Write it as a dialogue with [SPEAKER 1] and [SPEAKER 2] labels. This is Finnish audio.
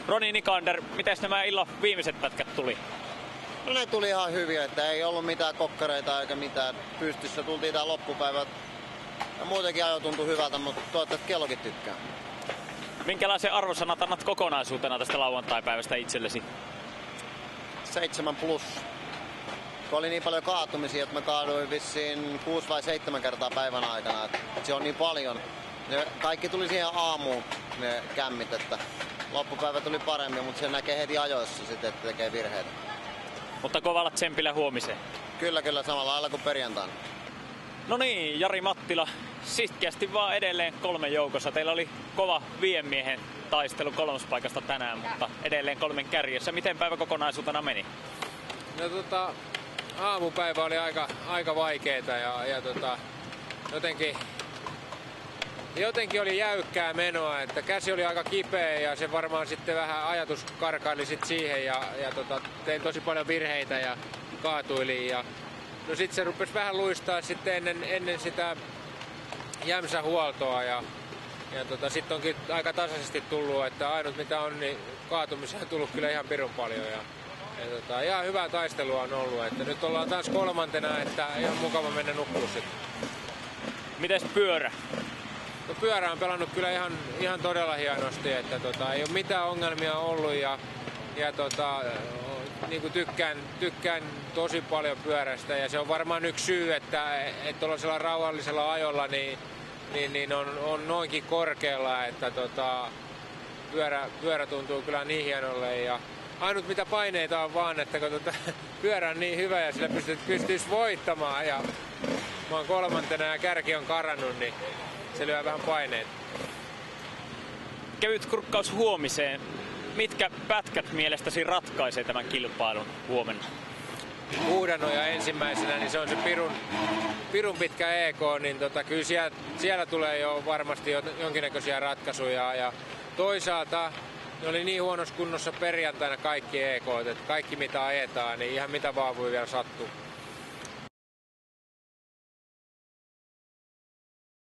[SPEAKER 1] Roni Nikander, miten nämä illan viimeiset pätkät tuli?
[SPEAKER 2] No ne tuli ihan hyviä, että ei ollut mitään kokkareita eikä mitään pystyssä. Tultiin tää loppupäivä ja muutenkin ajo tuntui hyvältä, mutta toivottavasti kellokin tykkää.
[SPEAKER 1] Minkälaisen arvosanat annat kokonaisuutena tästä lauantai-päivästä itsellesi?
[SPEAKER 2] 7+. Kun oli niin paljon kaatumisia, että mä kaaduin vissiin 6 vai 7 kertaa päivän aikana. Että se on niin paljon. Ne kaikki tuli siihen aamuun, ne kämmit, että loppupäivä tuli paremmin, mutta se näkee heti ajoissa sitten, että tekee virheitä.
[SPEAKER 1] Mutta kovalla tsempillä huomiseen.
[SPEAKER 2] Kyllä, samalla lailla kuin perjantaina.
[SPEAKER 1] No niin, Jari Mattila, sitkeästi vaan edelleen 3 joukossa. Teillä oli kova 5 miehen taistelu 3. paikasta tänään, mutta edelleen 3 kärjessä. Miten päivä kokonaisuutena meni?
[SPEAKER 3] No aamupäivä oli aika vaikeeta ja jotenkin oli jäykkää menoa, että käsi oli aika kipeä ja se varmaan sitten vähän ajatus karkaili sit siihen ja tein tosi paljon virheitä ja kaatuilin ja no sit se rupesi vähän luistaa sitten ennen sitä jämsähuoltoa ja sitten onkin aika tasaisesti tullut, että ainut mitä on, niin kaatumisia on tullut kyllä ihan pirun paljon ja ihan hyvää taistelua on ollut, että nyt ollaan taas 3. että ihan mukava mennä nukkua sitten.
[SPEAKER 1] Mites pyörä?
[SPEAKER 3] No pyörä on pelannut kyllä ihan todella hienosti, että ei ole mitään ongelmia ollut ja niin kuin tykkään tosi paljon pyörästä ja se on varmaan yksi syy, että tuollaisella rauhallisella ajolla niin on noinkin korkealla, että pyörä tuntuu kyllä niin hienolle ja ainut mitä paineita on vaan, että kun pyörä on niin hyvä ja sillä pystyisi voittamaan ja mä oon 3. ja kärki on karannut, niin se lyö vähän paineita.
[SPEAKER 1] Kevyt kurkkaus huomiseen. Mitkä pätkät mielestäsi ratkaisee tämän kilpailun huomenna?
[SPEAKER 3] Huudanoja ensimmäisenä, niin se on se pirun pitkä EK, niin kyllä siellä tulee jo varmasti jonkinnäköisiä ratkaisuja. Ja toisaalta ne oli niin huonossa kunnossa perjantaina kaikki EK, että kaikki mitä ajetaan, niin ihan mitä vaan voi vielä sattua.